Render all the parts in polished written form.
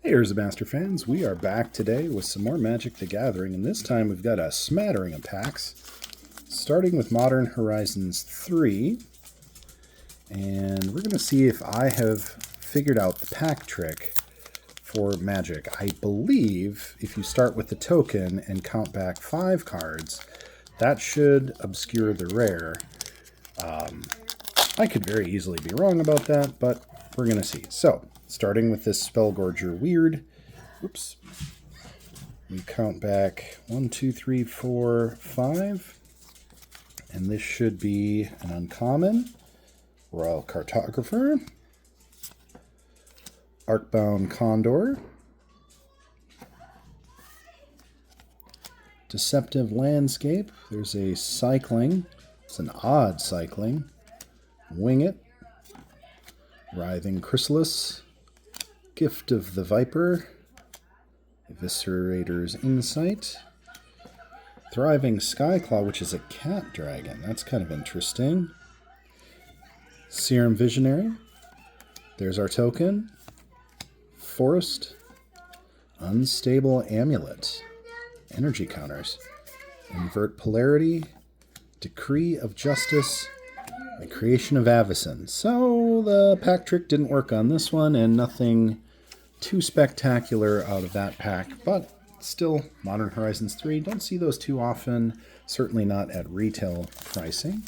Hey, here's the Master fans. We are back today with some more Magic the Gathering, and this time we've got a smattering of packs, starting with Modern Horizons 3. And we're going to see if I have figured out the pack trick for Magic. I believe if you start with the token and count back 5 cards, that should obscure the rare. I could very easily be wrong about that, but we're going to see. So, starting with this Spellgorger Weird. Oops. We count back 1, 2, 3, 4, 5. And this should be an uncommon. Royal Cartographer. Arcbound Condor. Deceptive Landscape. There's a Cycling. It's an odd Cycling. Wing It. Writhing Chrysalis. Gift of the Viper. Eviscerator's Insight. Thriving Skyclaw, which is a cat dragon. That's kind of interesting. Serum Visionary. There's our token. Forest. Unstable Amulet. Energy counters. Invert Polarity. Decree of Justice. And Creation of Avacyn. So the pack trick didn't work on this one, and nothing too spectacular out of that pack, but still, Modern Horizons 3, don't see those too often, certainly not at retail pricing,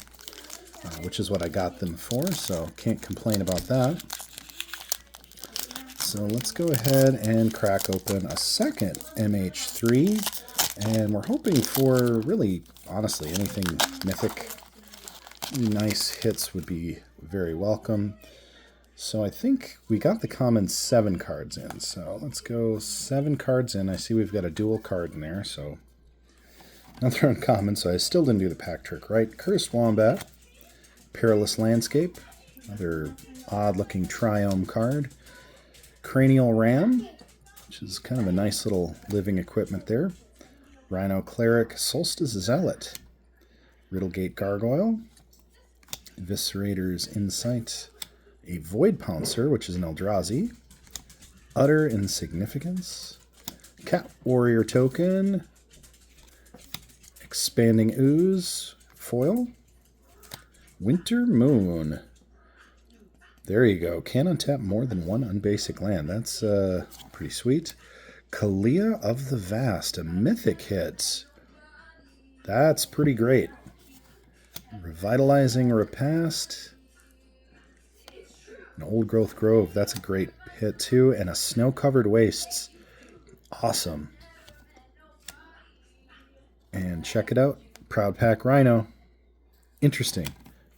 which is what I got them for, so can't complain about that. So let's go ahead and crack open a second MH3, and we're hoping for really, honestly, anything mythic. Nice hits would be very welcome. So I think we got the common 7 cards in. So let's go 7 cards in. I see we've got a dual card in there, so another uncommon. So I still didn't do the pack trick right. Cursed Wombat, Perilous Landscape, another odd-looking Triome card. Cranial Ram, which is kind of a nice little living equipment there. Rhino Cleric, Solstice Zealot, Riddlegate Gargoyle, Eviscerator's Insight, a Void Pouncer, which is an Eldrazi, Utter Insignificance, Cat Warrior Token, Expanding Ooze, Foil, Winter Moon. There you go. Can untap more than 1 unbasic land. That's pretty sweet. Kalia of the Vast, a mythic hit. That's pretty great. Revitalizing Repast. An Old Growth Grove. That's a great hit too. And a Snow-Covered Wastes. Awesome. And check it out. Proud Pack Rhino. Interesting.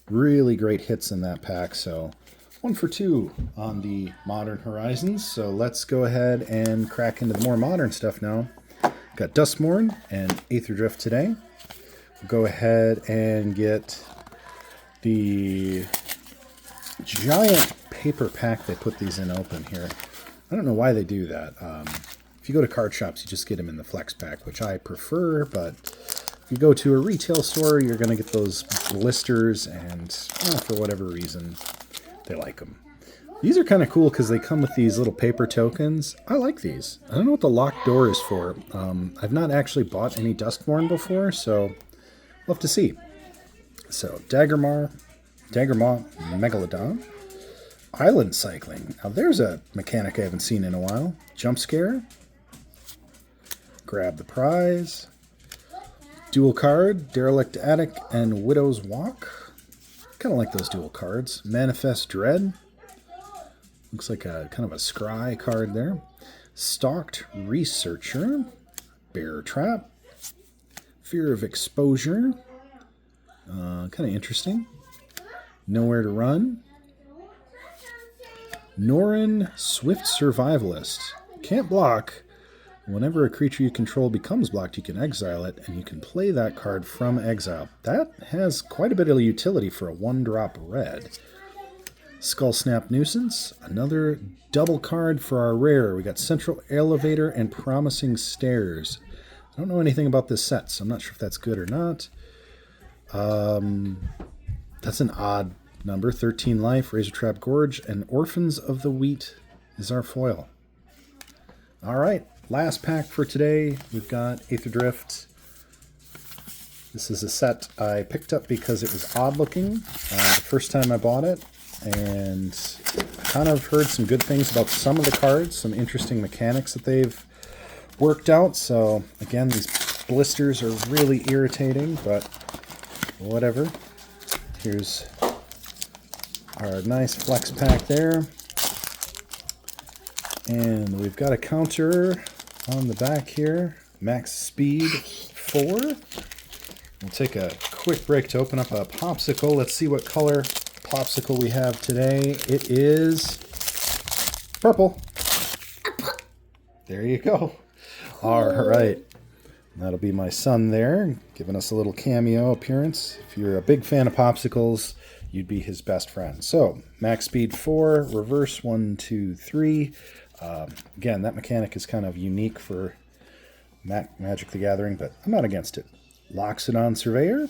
Really great hits in that pack. So 1 for 2 on the Modern Horizons. So let's go ahead and crack into the more modern stuff now. Got Duskmourn and Aetherdrift today. We'll go ahead and get the giant paper pack they put these in open here. I don't know why they do that. If you go to card shops, you just get them in the flex pack, which I prefer, but if you go to a retail store, you're going to get those blisters, and for whatever reason, they like them. These are kind of cool because they come with these little paper tokens. I like these. I don't know what the locked door is for. I've not actually bought any Duskmourn before, so we'll have to see. So, Daggermaw, Megalodon, Island Cycling. Now there's a mechanic I haven't seen in a while. Jump Scare, Grab the Prize, dual card, Derelict Attic and Widow's Walk. Kind of like those dual cards. Manifest Dread. Looks like a kind of a scry card there. Stalked Researcher, Bear Trap, Fear of Exposure. Kind of interesting. Nowhere to Run. Norin, Swift Survivalist. Can't block. Whenever a creature you control becomes blocked, you can exile it, and you can play that card from exile. That has quite a bit of utility for a 1-drop red. Skull Snap Nuisance. Another double card for our rare. We got Central Elevator and Promising Stairs. I don't know anything about this set, so I'm not sure if that's good or not. That's an odd number. 13 life, Razortrap Gorge, and Orphans of the Wheat is our foil. All right, last pack for today. We've got Aetherdrift. This is a set I picked up because it was odd looking the first time I bought it, and kind of heard some good things about some of the cards, some interesting mechanics that they've worked out. So again, these blisters are really irritating, but whatever. Here's our nice flex pack there. And we've got a counter on the back here. Max speed 4. We'll take a quick break to open up a popsicle. Let's see what color popsicle we have today. It is purple. There you go. All right. That'll be my son there, giving us a little cameo appearance. If you're a big fan of popsicles, you'd be his best friend. So, max speed 4, reverse 1, 2, 3. Again, that mechanic is kind of unique for Magic the Gathering, but I'm not against it. Loxodon Surveyor.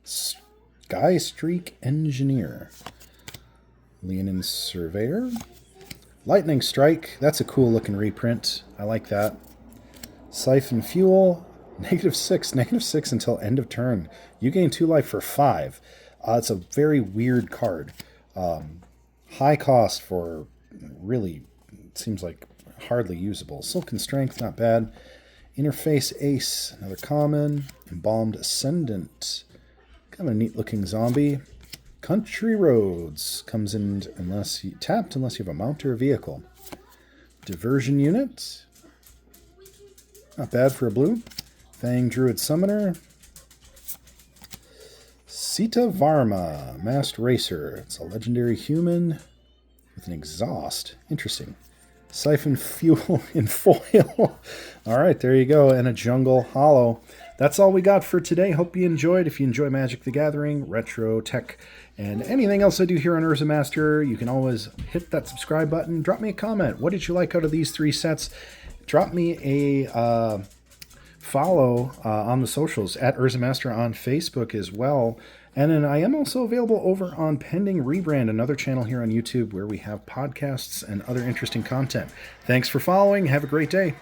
Sky Streak Engineer. Leonin Surveyor. Lightning Strike. That's a cool looking reprint. I like that. Siphon Fuel. -6. -6 until end of turn. You gain 2 life for 5. It's a very weird card. High cost for really, it seems like hardly usable. Silken Strength, not bad. Interface Ace, another common. Embalmed Ascendant, kind of a neat looking zombie. Country Roads comes in unless you tapped, unless you have a mount or a vehicle. Diversion Unit, not bad for a blue. Fang Druid Summoner. Sita Varma, Masked Racer. It's a legendary human with an exhaust. Interesting. Siphon Fuel in foil. All right, there you go. And a Jungle Hollow. That's all we got for today. Hope you enjoyed. If you enjoy Magic the Gathering, retro, tech, and anything else I do here on Urza Master, you can always hit that subscribe button. Drop me a comment. What did you like out of these 3 sets? Drop me a follow on the socials at Urza Master on Facebook as well. And then I am also available over on Pending Rebrand, another channel here on YouTube where we have podcasts and other interesting content. Thanks for following. Have a great day.